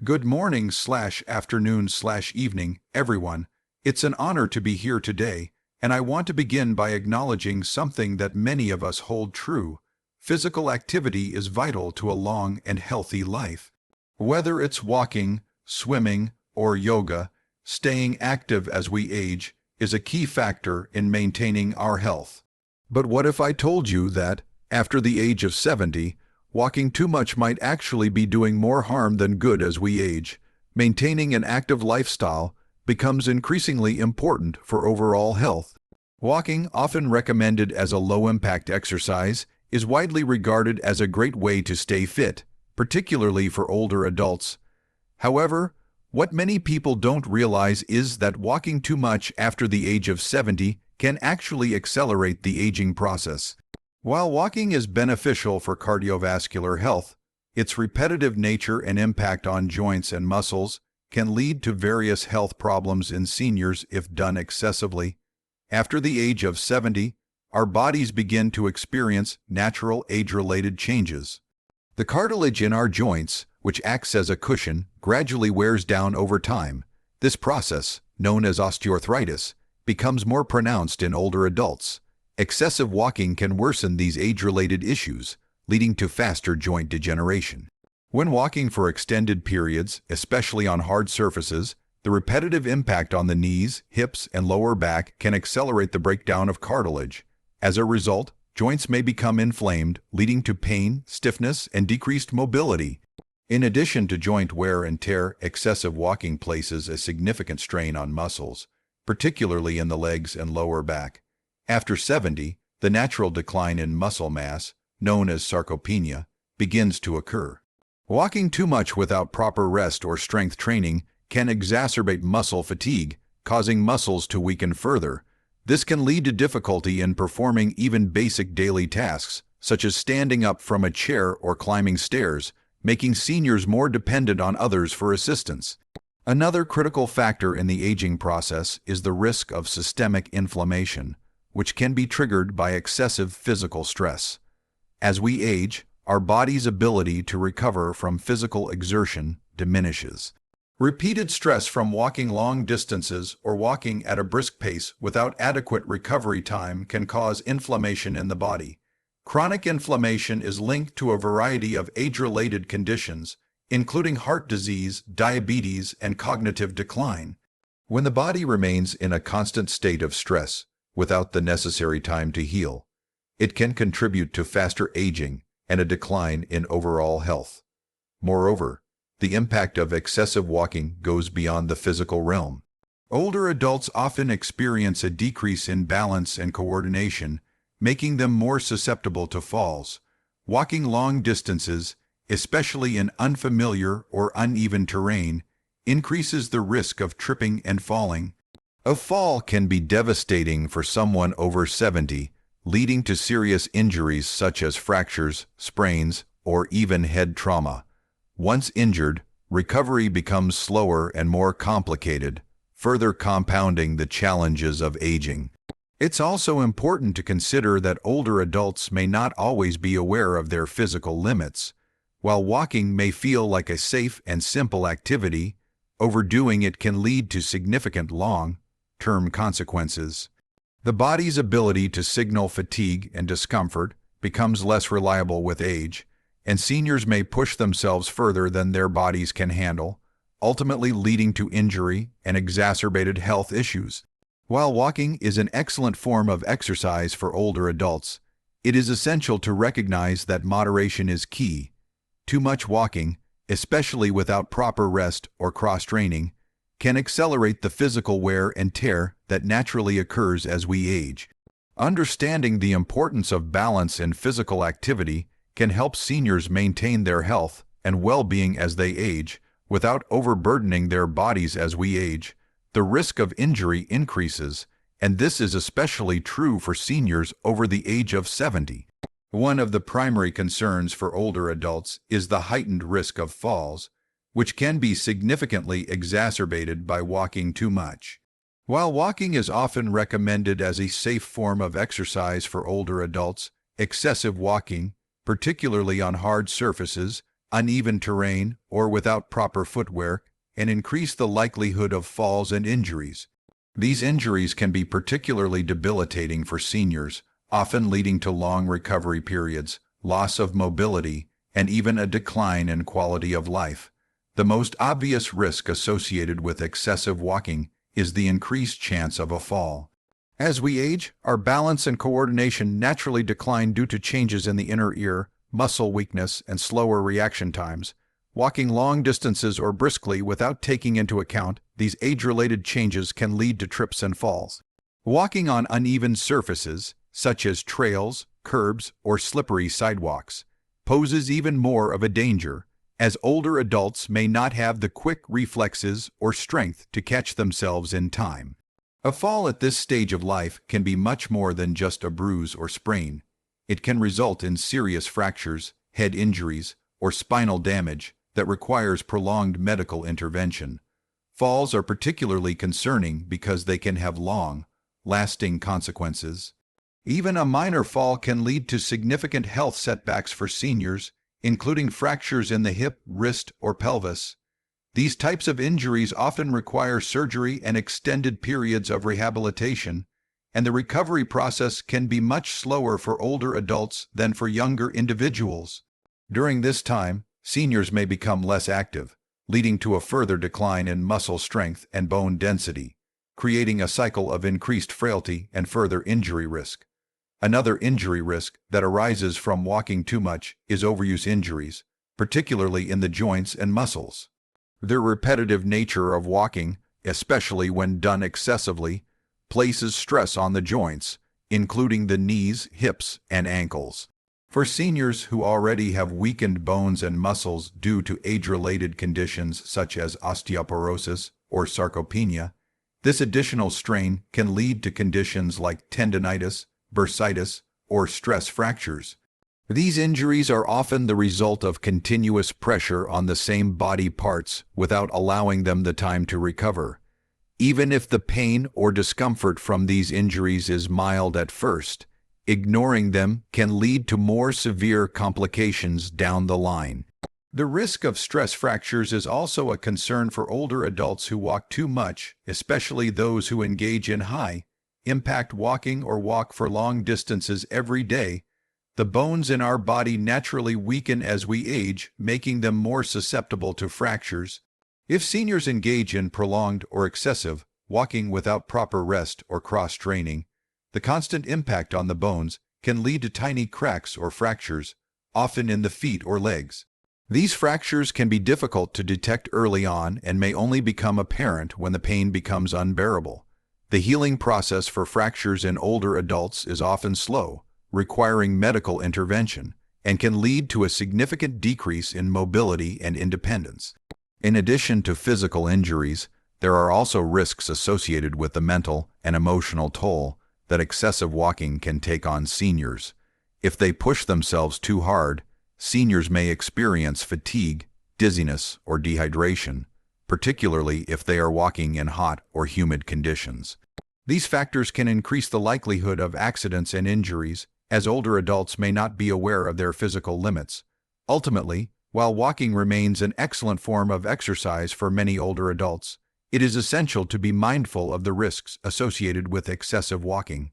Good morning slash afternoon slash evening, everyone. It's an honor to be here today, and I want to begin by acknowledging something that many of us hold true. Physical activity is vital to a long and healthy life. Whether it's walking, swimming, or yoga, staying active as we age is a key factor in maintaining our health. But what if I told you that, after the age of 70, walking too much might actually be doing more harm than good as we age? Maintaining an active lifestyle becomes increasingly important for overall health. Walking, often recommended as a low-impact exercise, is widely regarded as a great way to stay fit, particularly for older adults. However, what many people don't realize is that walking too much after the age of 70 can actually accelerate the aging process. While walking is beneficial for cardiovascular health, its repetitive nature and impact on joints and muscles can lead to various health problems in seniors if done excessively. After the age of 70, our bodies begin to experience natural age-related changes. The cartilage in our joints, which acts as a cushion, gradually wears down over time. This process, known as osteoarthritis, becomes more pronounced in older adults. Excessive walking can worsen these age-related issues, leading to faster joint degeneration. When walking for extended periods, especially on hard surfaces, the repetitive impact on the knees, hips, and lower back can accelerate the breakdown of cartilage. As a result, joints may become inflamed, leading to pain, stiffness, and decreased mobility. In addition to joint wear and tear, excessive walking places a significant strain on muscles, particularly in the legs and lower back. After 70, the natural decline in muscle mass, known as sarcopenia, begins to occur. Walking too much without proper rest or strength training can exacerbate muscle fatigue, causing muscles to weaken further. This can lead to difficulty in performing even basic daily tasks, such as standing up from a chair or climbing stairs, making seniors more dependent on others for assistance. Another critical factor in the aging process is the risk of systemic inflammation, which can be triggered by excessive physical stress. As we age, our body's ability to recover from physical exertion diminishes. Repeated stress from walking long distances or walking at a brisk pace without adequate recovery time can cause inflammation in the body. Chronic inflammation is linked to a variety of age-related conditions, including heart disease, diabetes, and cognitive decline. When the body remains in a constant state of stress, without the necessary time to heal, it can contribute to faster aging and a decline in overall health. Moreover, the impact of excessive walking goes beyond the physical realm. Older adults often experience a decrease in balance and coordination, making them more susceptible to falls. Walking long distances, especially in unfamiliar or uneven terrain, increases the risk of tripping and falling. A fall can be devastating for someone over 70, leading to serious injuries such as fractures, sprains, or even head trauma. Once injured, recovery becomes slower and more complicated, further compounding the challenges of aging. It's also important to consider that older adults may not always be aware of their physical limits. While walking may feel like a safe and simple activity, overdoing it can lead to significant long-term consequences. The body's ability to signal fatigue and discomfort becomes less reliable with age, and seniors may push themselves further than their bodies can handle, ultimately leading to injury and exacerbated health issues. While walking is an excellent form of exercise for older adults, it is essential to recognize that moderation is key. Too much walking, especially without proper rest or cross-training, can accelerate the physical wear and tear that naturally occurs as we age. Understanding the importance of balance and physical activity can help seniors maintain their health and well-being as they age, without overburdening their bodies as we age. The risk of injury increases, and this is especially true for seniors over the age of 70. One of the primary concerns for older adults is the heightened risk of falls, which can be significantly exacerbated by walking too much. While walking is often recommended as a safe form of exercise for older adults, excessive walking, particularly on hard surfaces, uneven terrain, or without proper footwear, and increase the likelihood of falls and injuries. These injuries can be particularly debilitating for seniors, often leading to long recovery periods, loss of mobility, and even a decline in quality of life. The most obvious risk associated with excessive walking is the increased chance of a fall. As we age, our balance and coordination naturally decline due to changes in the inner ear, muscle weakness, and slower reaction times. Walking long distances or briskly without taking into account these age-related changes can lead to trips and falls. Walking on uneven surfaces, such as trails, curbs, or slippery sidewalks, poses even more of a danger, as older adults may not have the quick reflexes or strength to catch themselves in time. A fall at this stage of life can be much more than just a bruise or sprain. It can result in serious fractures, head injuries, or spinal damage that requires prolonged medical intervention. Falls are particularly concerning because they can have long, lasting consequences. Even a minor fall can lead to significant health setbacks for seniors, including fractures in the hip, wrist, or pelvis. These types of injuries often require surgery and extended periods of rehabilitation, and the recovery process can be much slower for older adults than for younger individuals. During this time, seniors may become less active, leading to a further decline in muscle strength and bone density, creating a cycle of increased frailty and further injury risk. Another injury risk that arises from walking too much is overuse injuries, particularly in the joints and muscles. The repetitive nature of walking, especially when done excessively, places stress on the joints, including the knees, hips, and ankles. For seniors who already have weakened bones and muscles due to age-related conditions such as osteoporosis or sarcopenia, this additional strain can lead to conditions like tendinitis, bursitis, or stress fractures. These injuries are often the result of continuous pressure on the same body parts without allowing them the time to recover. Even if the pain or discomfort from these injuries is mild at first, ignoring them can lead to more severe complications down the line. The risk of stress fractures is also a concern for older adults who walk too much, especially those who engage in high-impact walking or walk for long distances every day. The bones in our body naturally weaken as we age, making them more susceptible to fractures. If seniors engage in prolonged or excessive walking without proper rest or cross-training, the constant impact on the bones can lead to tiny cracks or fractures, often in the feet or legs. These fractures can be difficult to detect early on and may only become apparent when the pain becomes unbearable. The healing process for fractures in older adults is often slow, requiring medical intervention, and can lead to a significant decrease in mobility and independence. In addition to physical injuries, there are also risks associated with the mental and emotional toll that excessive walking can take on seniors. If they push themselves too hard, seniors may experience fatigue, dizziness, or dehydration, particularly if they are walking in hot or humid conditions. These factors can increase the likelihood of accidents and injuries, as older adults may not be aware of their physical limits. Ultimately, while walking remains an excellent form of exercise for many older adults, it is essential to be mindful of the risks associated with excessive walking.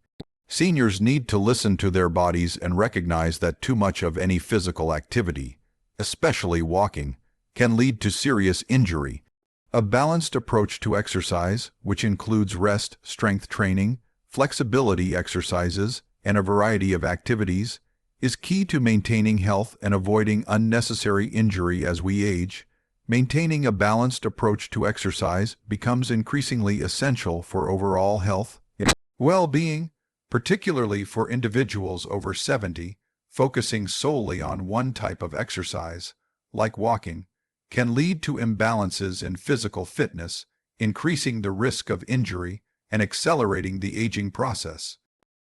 Seniors need to listen to their bodies and recognize that too much of any physical activity, especially walking, can lead to serious injury. A balanced approach to exercise, which includes rest, strength training, flexibility exercises, and a variety of activities, is key to maintaining health and avoiding unnecessary injury as we age. Maintaining a balanced approach to exercise becomes increasingly essential for overall health and well-being, particularly for individuals over 70. Focusing solely on one type of exercise, like walking, can lead to imbalances in physical fitness, increasing the risk of injury and accelerating the aging process.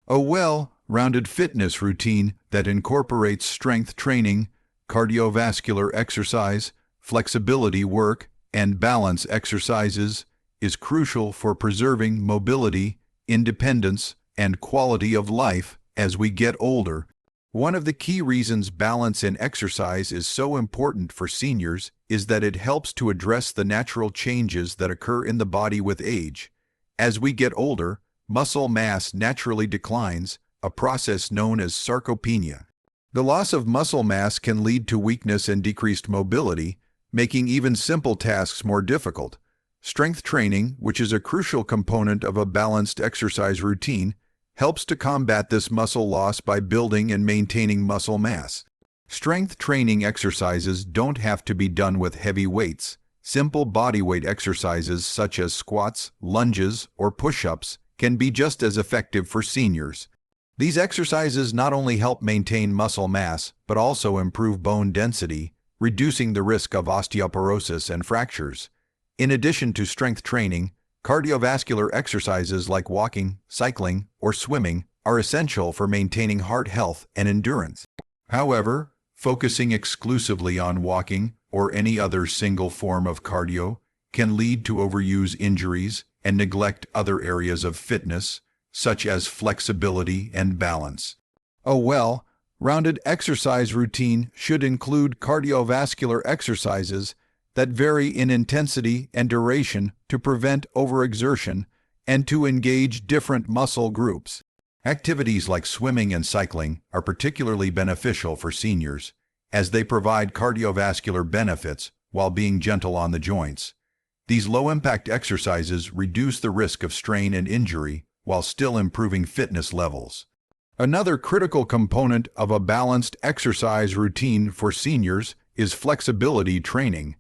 A well-rounded fitness routine that incorporates strength training, cardiovascular exercise, flexibility work, and balance exercises is crucial for preserving mobility, independence, and quality of life as we get older. One of the key reasons balance in exercise is so important for seniors is that it helps to address the natural changes that occur in the body with age. As we get older, muscle mass naturally declines, a process known as sarcopenia. The loss of muscle mass can lead to weakness and decreased mobility, making even simple tasks more difficult. Strength training, which is a crucial component of a balanced exercise routine, helps to combat this muscle loss by building and maintaining muscle mass. Strength training exercises don't have to be done with heavy weights. Simple bodyweight exercises such as squats, lunges, or push-ups can be just as effective for seniors. These exercises not only help maintain muscle mass, but also improve bone density, reducing the risk of osteoporosis and fractures. In addition to strength training, cardiovascular exercises like walking, cycling, or swimming are essential for maintaining heart health and endurance. However, focusing exclusively on walking or any other single form of cardio can lead to overuse injuries and neglect other areas of fitness, such as flexibility and balance. A well-rounded exercise routine should include cardiovascular exercises that vary in intensity and duration to prevent overexertion and to engage different muscle groups. Activities like swimming and cycling are particularly beneficial for seniors, as they provide cardiovascular benefits while being gentle on the joints. These low-impact exercises reduce the risk of strain and injury while still improving fitness levels. Another critical component of a balanced exercise routine for seniors is flexibility training.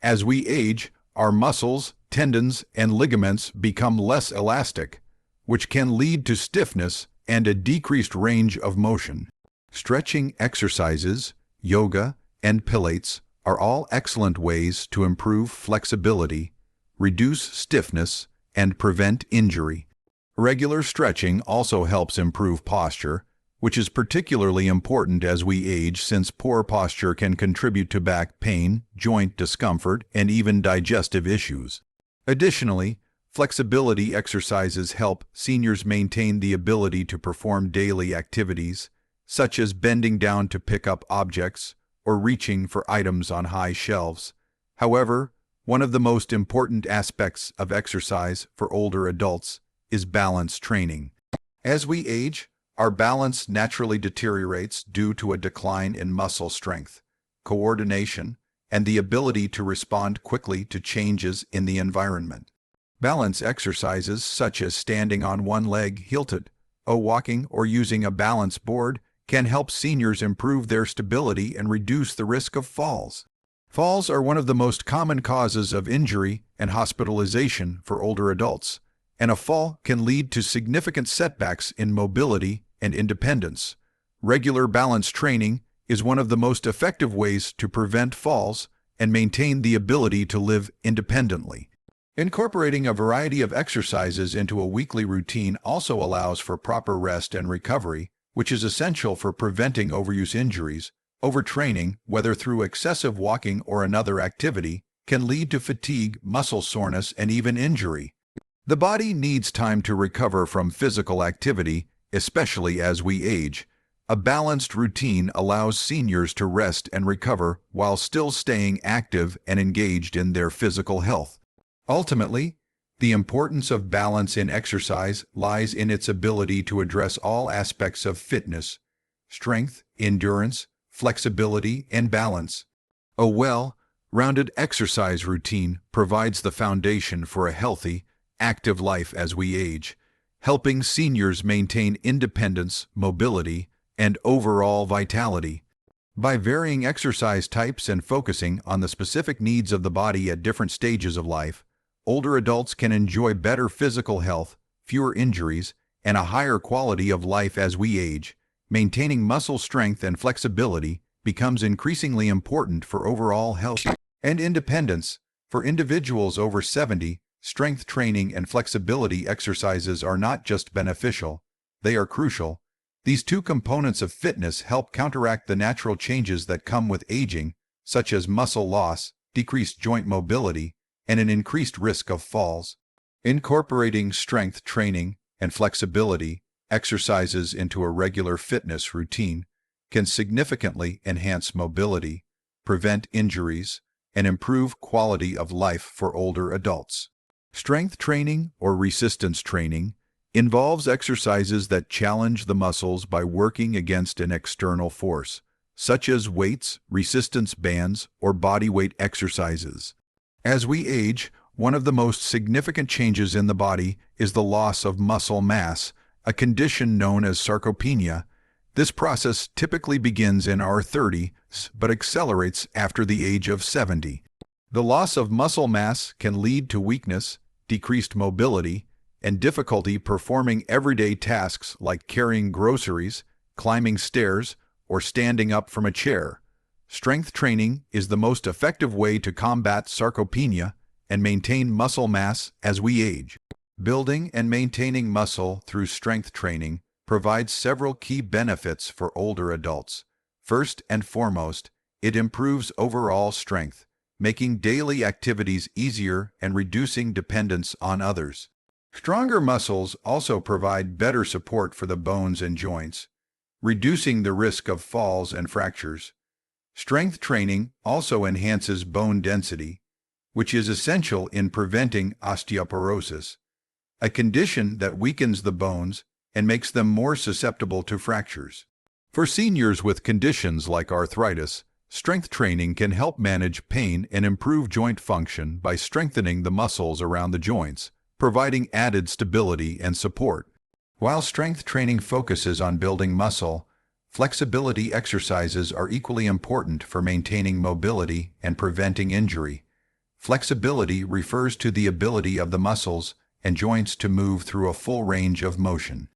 As we age, our muscles, tendons, and ligaments become less elastic, which can lead to stiffness and a decreased range of motion. Stretching exercises, yoga, and Pilates are all excellent ways to improve flexibility, reduce stiffness, and prevent injury. Regular stretching also helps improve posture, which is particularly important as we age since poor posture can contribute to back pain, joint discomfort, and even digestive issues. Additionally, flexibility exercises help seniors maintain the ability to perform daily activities, such as bending down to pick up objects or reaching for items on high shelves. However, one of the most important aspects of exercise for older adults is balance training. As we age, our balance naturally deteriorates due to a decline in muscle strength, coordination, and the ability to respond quickly to changes in the environment. Balance exercises such as standing on one leg tilted, walking, or using a balance board can help seniors improve their stability and reduce the risk of falls. Falls are one of the most common causes of injury and hospitalization for older adults, and a fall can lead to significant setbacks in mobility and independence. Regular balance training is one of the most effective ways to prevent falls and maintain the ability to live independently. Incorporating a variety of exercises into a weekly routine also allows for proper rest and recovery, which is essential for preventing overuse injuries. Overtraining, whether through excessive walking or another activity, can lead to fatigue, muscle soreness, and even injury. The body needs time to recover from physical activity, especially as we age. A balanced routine allows seniors to rest and recover while still staying active and engaged in their physical health. Ultimately, the importance of balance in exercise lies in its ability to address all aspects of fitness, strength, endurance, flexibility, and balance. A well-rounded exercise routine provides the foundation for a healthy, active life as we age, helping seniors maintain independence, mobility, and overall vitality. By varying exercise types and focusing on the specific needs of the body at different stages of life, older adults can enjoy better physical health, fewer injuries, and a higher quality of life as we age. Maintaining muscle strength and flexibility becomes increasingly important for overall health and independence. For individuals over 70, strength training and flexibility exercises are not just beneficial, they are crucial. These two components of fitness help counteract the natural changes that come with aging, such as muscle loss, decreased joint mobility, and an increased risk of falls. Incorporating strength training and flexibility exercises into a regular fitness routine can significantly enhance mobility, prevent injuries, and improve quality of life for older adults. Strength training or resistance training involves exercises that challenge the muscles by working against an external force, such as weights, resistance bands, or body weight exercises. As we age, one of the most significant changes in the body is the loss of muscle mass, a condition known as sarcopenia. This process typically begins in our 30s but accelerates after the age of 70. The loss of muscle mass can lead to weakness, decreased mobility, and difficulty performing everyday tasks like carrying groceries, climbing stairs, or standing up from a chair. Strength training is the most effective way to combat sarcopenia and maintain muscle mass as we age. Building and maintaining muscle through strength training provides several key benefits for older adults. First and foremost, it improves overall strength, making daily activities easier and reducing dependence on others. Stronger muscles also provide better support for the bones and joints, reducing the risk of falls and fractures. Strength training also enhances bone density, which is essential in preventing osteoporosis, a condition that weakens the bones and makes them more susceptible to fractures. For seniors with conditions like arthritis, strength training can help manage pain and improve joint function by strengthening the muscles around the joints, providing added stability and support. While strength training focuses on building muscle, flexibility exercises are equally important for maintaining mobility and preventing injury. Flexibility refers to the ability of the muscles and joints to move through a full range of motion.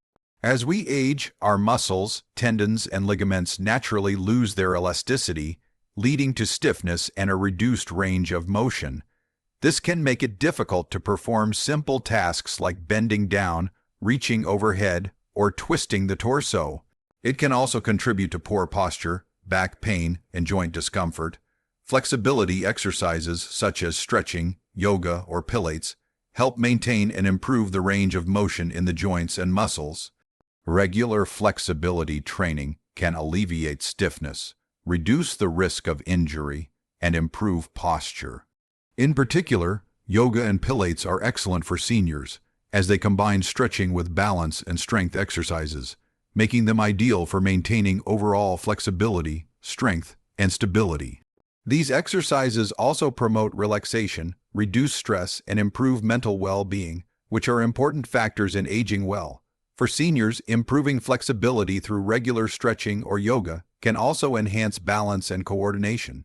As we age, our muscles, tendons, and ligaments naturally lose their elasticity, leading to stiffness and a reduced range of motion. This can make it difficult to perform simple tasks like bending down, reaching overhead, or twisting the torso. It can also contribute to poor posture, back pain, and joint discomfort. Flexibility exercises such as stretching, yoga, or pilates help maintain and improve the range of motion in the joints and muscles. Regular flexibility training can alleviate stiffness, reduce the risk of injury, and improve posture. In particular, yoga and pilates are excellent for seniors, as they combine stretching with balance and strength exercises, making them ideal for maintaining overall flexibility, strength, and stability. These exercises also promote relaxation, reduce stress, and improve mental well-being, which are important factors in aging well. For seniors, improving flexibility through regular stretching or yoga can also enhance balance and coordination.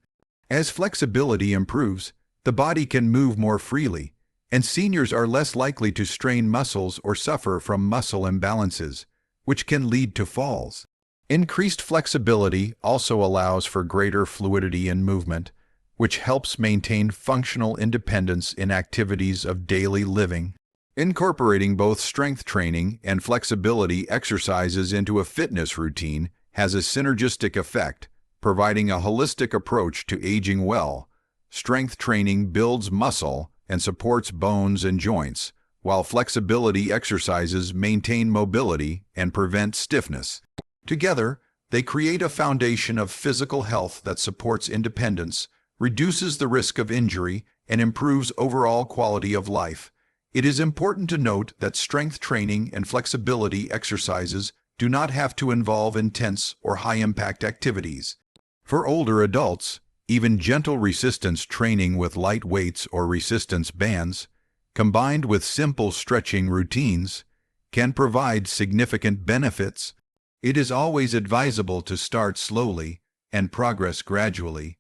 As flexibility improves, the body can move more freely, and seniors are less likely to strain muscles or suffer from muscle imbalances, which can lead to falls. Increased flexibility also allows for greater fluidity in movement, which helps maintain functional independence in activities of daily living. Incorporating both strength training and flexibility exercises into a fitness routine has a synergistic effect, providing a holistic approach to aging well. Strength training builds muscle and supports bones and joints, while flexibility exercises maintain mobility and prevent stiffness. Together, they create a foundation of physical health that supports independence, reduces the risk of injury, and improves overall quality of life. It is important to note that strength training and flexibility exercises do not have to involve intense or high-impact activities. For older adults, even gentle resistance training with light weights or resistance bands, combined with simple stretching routines, can provide significant benefits. It is always advisable to start slowly and progress gradually,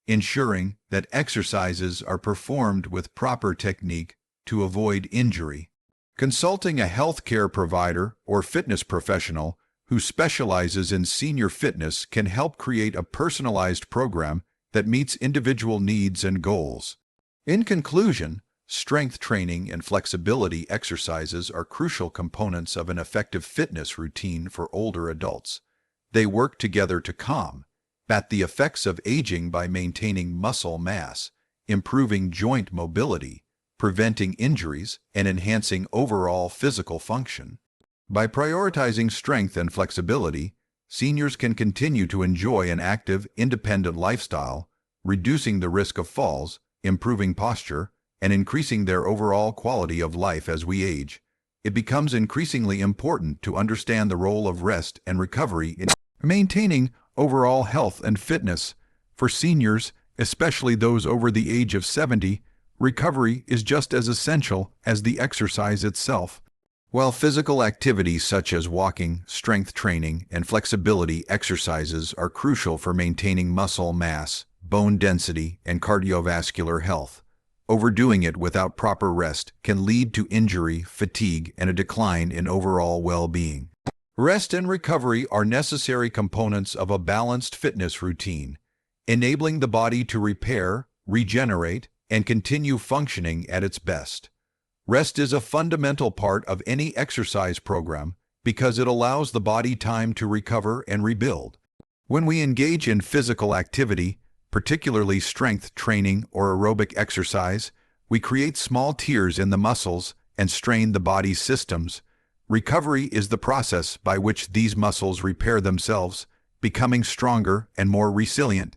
ensuring that exercises are performed with proper technique to avoid injury. Consulting a healthcare provider or fitness professional who specializes in senior fitness can help create a personalized program that meets individual needs and goals. In conclusion, strength training and flexibility exercises are crucial components of an effective fitness routine for older adults. They work together to combat the effects of aging by maintaining muscle mass, improving joint mobility, preventing injuries, and enhancing overall physical function. By prioritizing strength and flexibility, seniors can continue to enjoy an active, independent lifestyle, reducing the risk of falls, improving posture, and increasing their overall quality of life as we age. It becomes increasingly important to understand the role of rest and recovery in maintaining overall health and fitness. For seniors, especially those over the age of 70, recovery is just as essential as the exercise itself. While physical activities such as walking, strength training, and flexibility exercises are crucial for maintaining muscle mass, bone density, and cardiovascular health, overdoing it without proper rest can lead to injury, fatigue, and a decline in overall well-being. Rest and recovery are necessary components of a balanced fitness routine, enabling the body to repair, regenerate, and continue functioning at its best. Rest is a fundamental part of any exercise program because it allows the body time to recover and rebuild. When we engage in physical activity, particularly strength training or aerobic exercise, we create small tears in the muscles and strain the body's systems. Recovery is the process by which these muscles repair themselves, becoming stronger and more resilient.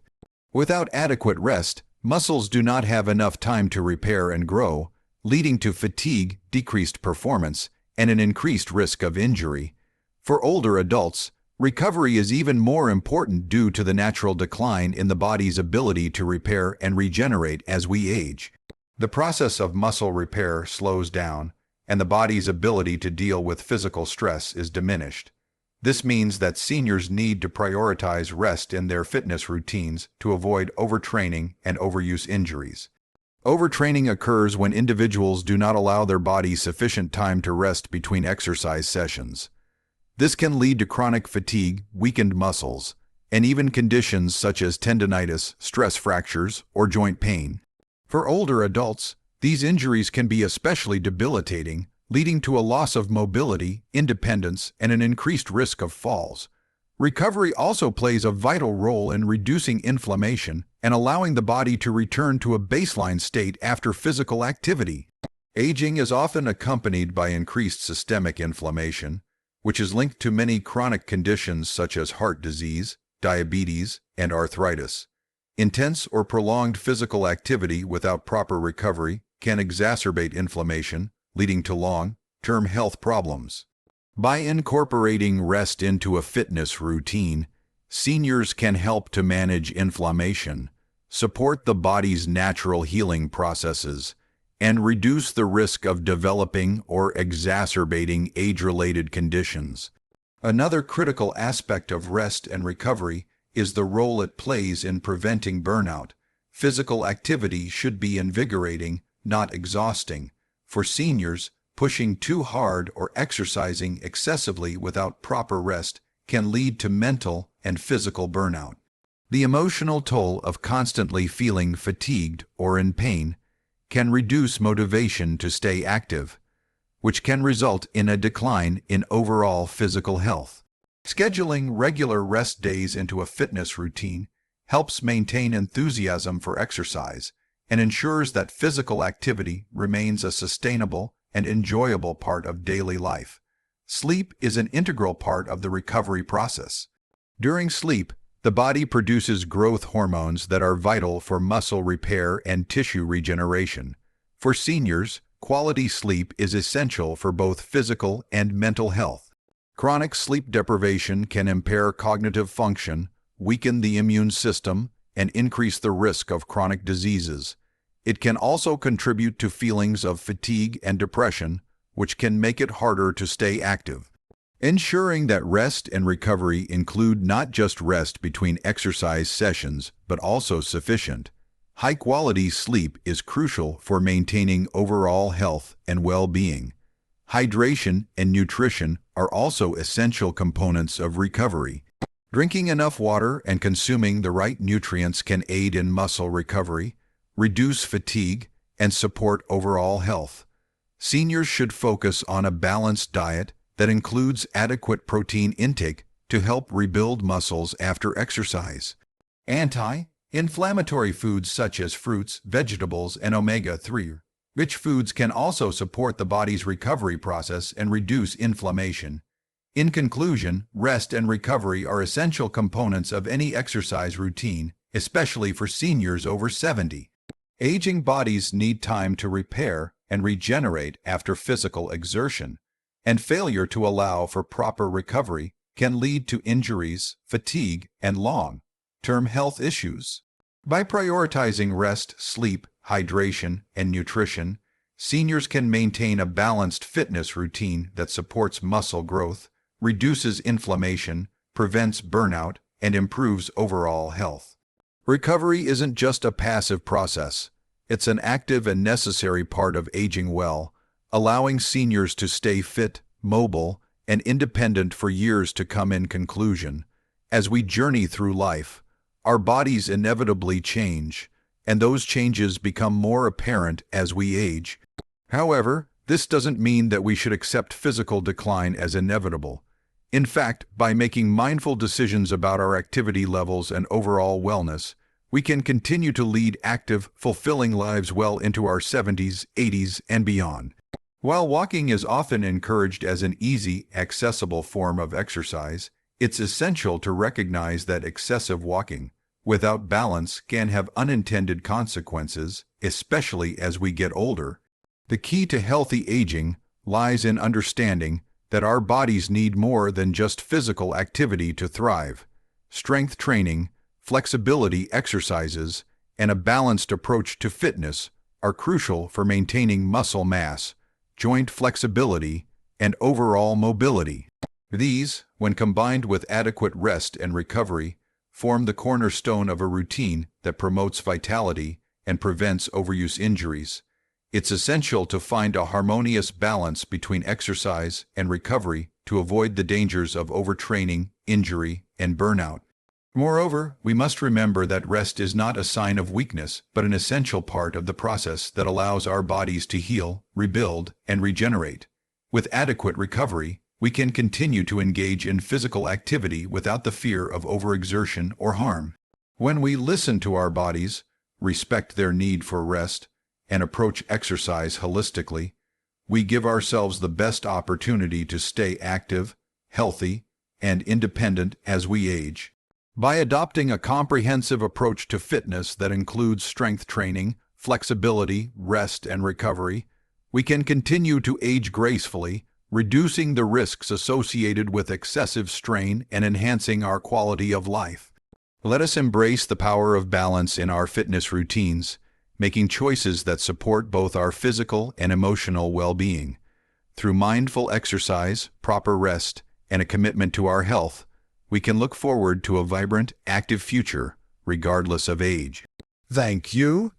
Without adequate rest, muscles do not have enough time to repair and grow, leading to fatigue, decreased performance, and an increased risk of injury. For older adults, recovery is even more important due to the natural decline in the body's ability to repair and regenerate as we age. The process of muscle repair slows down, and the body's ability to deal with physical stress is diminished. This means that seniors need to prioritize rest in their fitness routines to avoid overtraining and overuse injuries. Overtraining occurs when individuals do not allow their bodies sufficient time to rest between exercise sessions. This can lead to chronic fatigue, weakened muscles, and even conditions such as tendinitis, stress fractures, or joint pain. For older adults, these injuries can be especially debilitating, leading to a loss of mobility, independence, and an increased risk of falls. Recovery also plays a vital role in reducing inflammation and allowing the body to return to a baseline state after physical activity. Aging is often accompanied by increased systemic inflammation, which is linked to many chronic conditions such as heart disease, diabetes, and arthritis. Intense or prolonged physical activity without proper recovery can exacerbate inflammation, leading to long-term health problems. By incorporating rest into a fitness routine, seniors can help to manage inflammation, support the body's natural healing processes, and reduce the risk of developing or exacerbating age-related conditions. Another critical aspect of rest and recovery is the role it plays in preventing burnout. Physical activity should be invigorating, not exhausting. For seniors, pushing too hard or exercising excessively without proper rest can lead to mental and physical burnout. The emotional toll of constantly feeling fatigued or in pain can reduce motivation to stay active, which can result in a decline in overall physical health. Scheduling regular rest days into a fitness routine helps maintain enthusiasm for exercise and ensures that physical activity remains a sustainable and enjoyable part of daily life. Sleep is an integral part of the recovery process. During sleep, the body produces growth hormones that are vital for muscle repair and tissue regeneration. For seniors, quality sleep is essential for both physical and mental health. Chronic sleep deprivation can impair cognitive function, weaken the immune system, and increase the risk of chronic diseases. It can also contribute to feelings of fatigue and depression, which can make it harder to stay active. Ensuring that rest and recovery include not just rest between exercise sessions, but also sufficient, high-quality sleep is crucial for maintaining overall health and well-being. Hydration and nutrition are also essential components of recovery. Drinking enough water and consuming the right nutrients can aid in muscle recovery, reduce fatigue, and support overall health. Seniors should focus on a balanced diet that includes adequate protein intake to help rebuild muscles after exercise. Anti-inflammatory foods such as fruits, vegetables, and omega-3 rich foods can also support the body's recovery process and reduce inflammation. In conclusion, rest and recovery are essential components of any exercise routine, especially for seniors over 70. Aging bodies need time to repair and regenerate after physical exertion, and failure to allow for proper recovery can lead to injuries, fatigue, and long-term health issues. By prioritizing rest, sleep, hydration, and nutrition, seniors can maintain a balanced fitness routine that supports muscle growth, reduces inflammation, prevents burnout, and improves overall health. Recovery isn't just a passive process. It's an active and necessary part of aging well, allowing seniors to stay fit, mobile, and independent for years to come. In conclusion, as we journey through life, our bodies inevitably change, and those changes become more apparent as we age. However, this doesn't mean that we should accept physical decline as inevitable. In fact, by making mindful decisions about our activity levels and overall wellness, we can continue to lead active, fulfilling lives well into our 70s, 80s, and beyond. While walking is often encouraged as an easy, accessible form of exercise, it's essential to recognize that excessive walking, without balance, can have unintended consequences, especially as we get older. The key to healthy aging lies in understanding that our bodies need more than just physical activity to thrive. Strength training, flexibility exercises, and a balanced approach to fitness are crucial for maintaining muscle mass, joint flexibility, and overall mobility. These, when combined with adequate rest and recovery, form the cornerstone of a routine that promotes vitality and prevents overuse injuries. It's essential to find a harmonious balance between exercise and recovery to avoid the dangers of overtraining, injury, and burnout. Moreover, we must remember that rest is not a sign of weakness, but an essential part of the process that allows our bodies to heal, rebuild, and regenerate. With adequate recovery, we can continue to engage in physical activity without the fear of overexertion or harm. When we listen to our bodies, respect their need for rest, and approach exercise holistically, we give ourselves the best opportunity to stay active, healthy, and independent as we age. By adopting a comprehensive approach to fitness that includes strength training, flexibility, rest, and recovery, we can continue to age gracefully, reducing the risks associated with excessive strain and enhancing our quality of life. Let us embrace the power of balance in our fitness routines, making choices that support both our physical and emotional well-being. Through mindful exercise, proper rest, and a commitment to our health, we can look forward to a vibrant, active future, regardless of age. Thank you